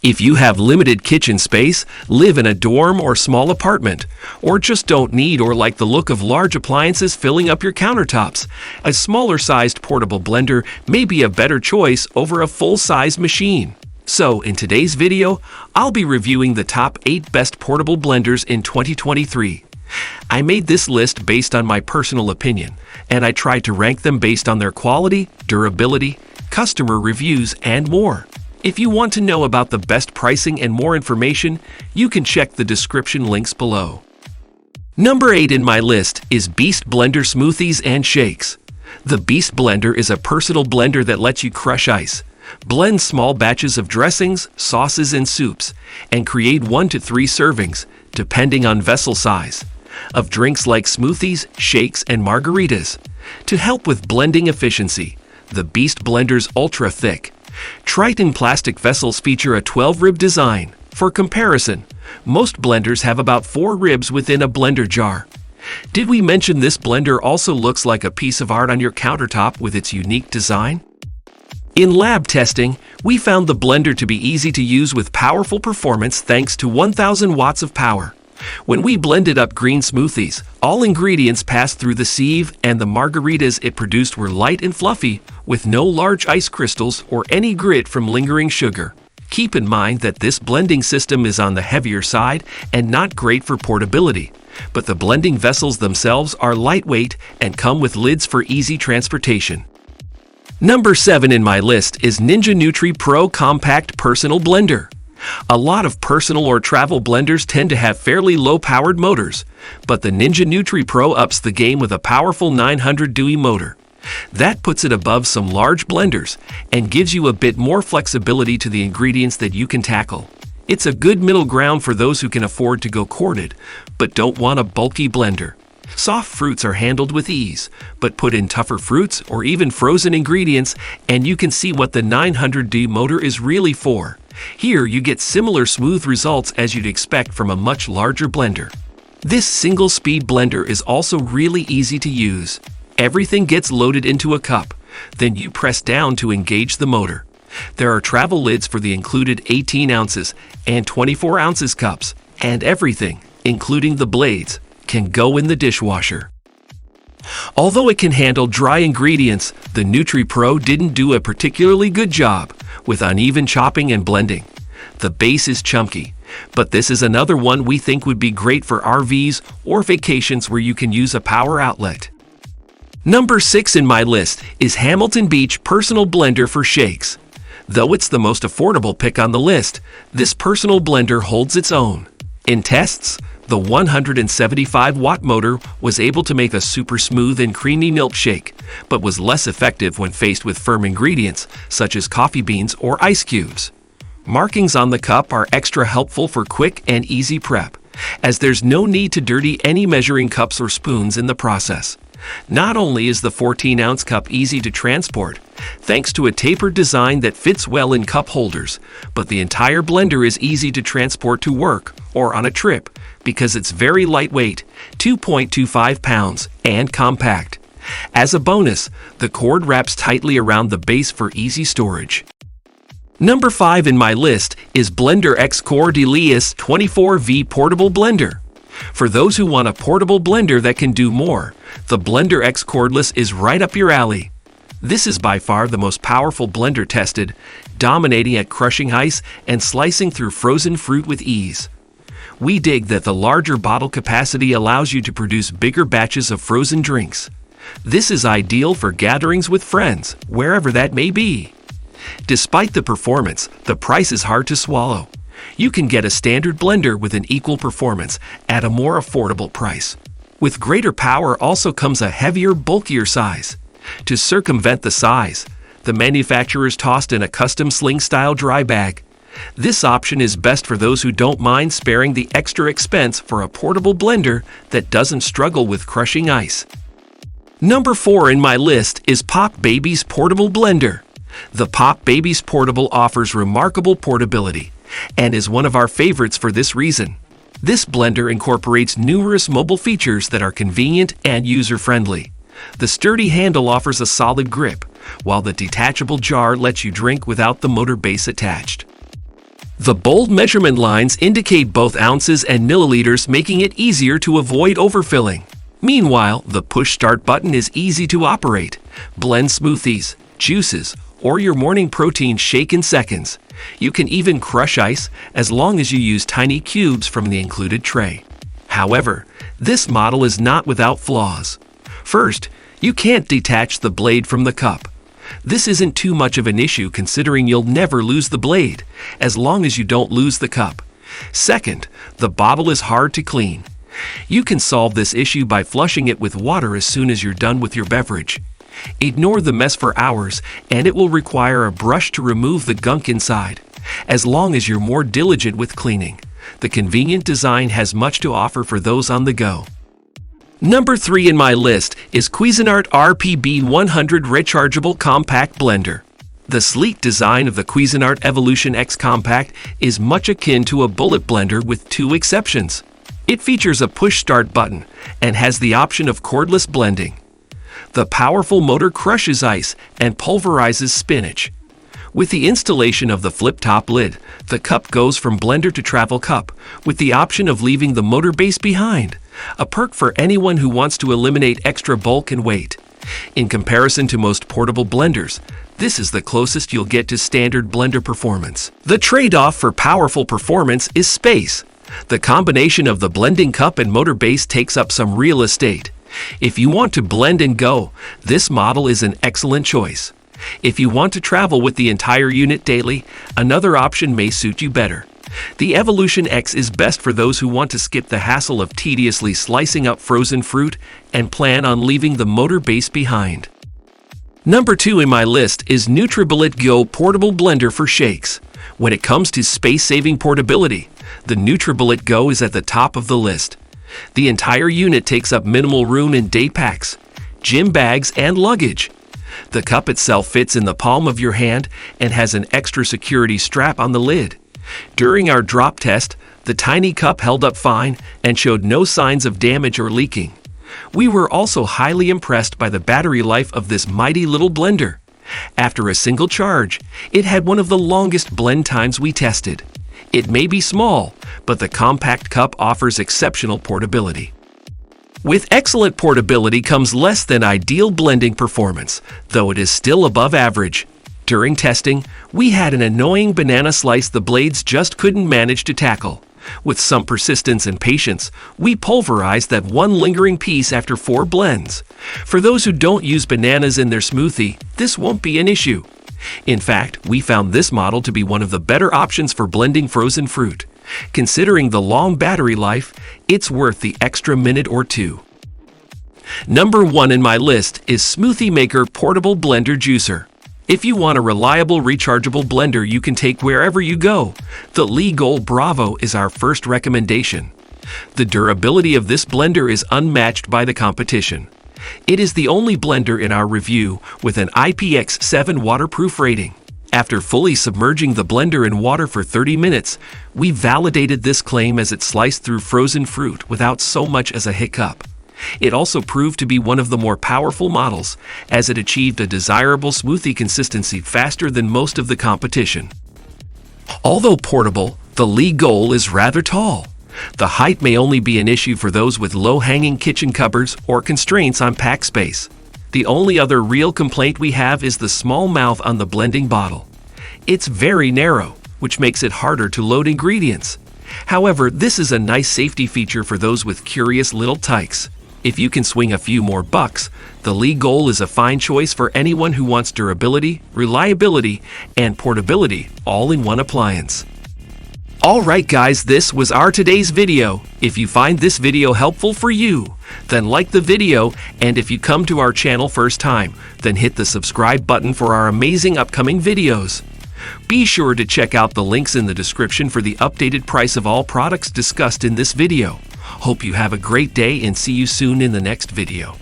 If you have limited kitchen space, live in a dorm or small apartment, or just don't need or like the look of large appliances filling up your countertops, a smaller-sized portable blender may be a better choice over a full-size machine. So, in today's video, I'll be reviewing the top 8 best portable blenders in 2023. I made this list based on my personal opinion, and I tried to rank them based on their quality, durability, customer reviews, and more. If you want to know about the best pricing and more information, you can check the description links below. Number 8 in my list is Beast Blender Smoothies and Shakes. The Beast Blender is a personal blender that lets you crush ice, blend small batches of dressings, sauces, and soups, and create 1 to 3 servings, depending on vessel size, of drinks like smoothies, shakes, and margaritas. To help with blending efficiency, the Beast Blender's ultra-thick Triton plastic vessels feature a 12-rib design. For comparison, most blenders have about 4 ribs within a blender jar. Did we mention this blender also looks like a piece of art on your countertop with its unique design? In lab testing, we found the blender to be easy to use with powerful performance thanks to 1000 watts of power. When we blended up green smoothies, all ingredients passed through the sieve, and the margaritas it produced were light and fluffy, with no large ice crystals or any grit from lingering sugar. Keep in mind that this blending system is on the heavier side and not great for portability, but the blending vessels themselves are lightweight and come with lids for easy transportation. Number 7 in my list is Ninja Nutri Pro Compact Personal Blender. A lot of personal or travel blenders tend to have fairly low-powered motors, but the Ninja Nutri Pro ups the game with a powerful 900 dewey motor. That puts it above some large blenders and gives you a bit more flexibility to the ingredients that you can tackle. It's a good middle ground for those who can afford to go corded, but don't want a bulky blender. Soft fruits are handled with ease, but put in tougher fruits or even frozen ingredients and you can see what the 900D motor is really for. Here you get similar smooth results as you'd expect from a much larger blender. This single-speed blender is also really easy to use. Everything gets loaded into a cup, then you press down to engage the motor. There are travel lids for the included 18 ounces and 24 ounces cups, and everything, including the blades, can go in the dishwasher. Although it can handle dry ingredients, the Nutri Pro didn't do a particularly good job with uneven chopping and blending. The base is chunky, but this is another one we think would be great for RVs or vacations where you can use a power outlet. Number 6 in my list is Hamilton Beach Personal Blender for Shakes. Though it's the most affordable pick on the list, this personal blender holds its own. In tests, the 175-watt motor was able to make a super smooth and creamy milkshake, but was less effective when faced with firm ingredients such as coffee beans or ice cubes. Markings on the cup are extra helpful for quick and easy prep, as there's no need to dirty any measuring cups or spoons in the process. Not only is the 14-ounce cup easy to transport, thanks to a tapered design that fits well in cup holders, but the entire blender is easy to transport to work or on a trip because it's very lightweight, 2.25 pounds, and compact. As a bonus, the cord wraps tightly around the base for easy storage. Number 5 in my list is Blender X CORDLESS 24V Portable Blender. For those who want a portable blender that can do more, the Blender X Cordless is right up your alley. This is by far the most powerful blender tested, dominating at crushing ice and slicing through frozen fruit with ease. We dig that the larger bottle capacity allows you to produce bigger batches of frozen drinks. This is ideal for gatherings with friends, wherever that may be. Despite the performance, the price is hard to swallow. You can get a standard blender with an equal performance at a more affordable price. With greater power also comes a heavier, bulkier size. To circumvent the size, the manufacturers tossed in a custom sling-style dry bag. This option is best for those who don't mind sparing the extra expense for a portable blender that doesn't struggle with crushing ice. Number 4 in my list is Pop Baby's Portable Blender. The Pop Baby's Portable offers remarkable portability and is one of our favorites for this reason. This blender incorporates numerous mobile features that are convenient and user-friendly. The sturdy handle offers a solid grip, while the detachable jar lets you drink without the motor base attached. The bold measurement lines indicate both ounces and milliliters, making it easier to avoid overfilling. Meanwhile, the push start button is easy to operate. Blend smoothies, juices, or your morning protein shake in seconds. You can even crush ice as long as you use tiny cubes from the included tray. However, this model is not without flaws. First, you can't detach the blade from the cup. This isn't too much of an issue considering you'll never lose the blade, as long as you don't lose the cup. Second, the bottle is hard to clean. You can solve this issue by flushing it with water as soon as you're done with your beverage. Ignore the mess for hours, and it will require a brush to remove the gunk inside, as long as you're more diligent with cleaning. The convenient design has much to offer for those on the go. Number 3 in my list is Cuisinart RPB100 Rechargeable Compact Blender. The sleek design of the Cuisinart Evolution X Compact is much akin to a bullet blender with 2 exceptions. It features a push-start button and has the option of cordless blending. The powerful motor crushes ice and pulverizes spinach. With the installation of the flip-top lid, the cup goes from blender to travel cup, with the option of leaving the motor base behind, a perk for anyone who wants to eliminate extra bulk and weight. In comparison to most portable blenders, this is the closest you'll get to standard blender performance. The trade-off for powerful performance is space. The combination of the blending cup and motor base takes up some real estate. If you want to blend and go, this model is an excellent choice. If you want to travel with the entire unit daily, another option may suit you better. The Evolution X is best for those who want to skip the hassle of tediously slicing up frozen fruit and plan on leaving the motor base behind. Number 2 in my list is NutriBullet Go Portable Blender for Shakes. When it comes to space-saving portability, the NutriBullet Go is at the top of the list. The entire unit takes up minimal room in day packs, gym bags, and luggage. The cup itself fits in the palm of your hand and has an extra security strap on the lid. During our drop test, the tiny cup held up fine and showed no signs of damage or leaking. We were also highly impressed by the battery life of this mighty little blender. After a single charge, it had one of the longest blend times we tested. It may be small, but the compact cup offers exceptional portability. With excellent portability comes less than ideal blending performance, though it is still above average. During testing, we had an annoying banana slice the blades just couldn't manage to tackle. With some persistence and patience, we pulverized that one lingering piece after 4 blends. For those who don't use bananas in their smoothie, this won't be an issue. In fact, we found this model to be one of the better options for blending frozen fruit. Considering the long battery life, it's worth the extra minute or 2. Number 1 in my list is Smoothie Maker Portable Blender Juicer. If you want a reliable rechargeable blender you can take wherever you go, the Lee Gold Bravo is our first recommendation. The durability of this blender is unmatched by the competition. It is the only blender in our review with an IPX7 waterproof rating. After fully submerging the blender in water for 30 minutes, we validated this claim as it sliced through frozen fruit without so much as a hiccup. It also proved to be one of the more powerful models, as it achieved a desirable smoothie consistency faster than most of the competition. Although portable, the Lee Gold is rather tall. The height may only be an issue for those with low-hanging kitchen cupboards or constraints on pack space. The only other real complaint we have is the small mouth on the blending bottle. It's very narrow, which makes it harder to load ingredients. However, this is a nice safety feature for those with curious little tykes. If you can swing a few more bucks, the Lee Gold is a fine choice for anyone who wants durability, reliability, and portability all in one appliance. Alright guys, this was our today's video. If you find this video helpful for you, then like the video, and if you come to our channel first time, then hit the subscribe button for our amazing upcoming videos. Be sure to check out the links in the description for the updated price of all products discussed in this video. Hope you have a great day and see you soon in the next video.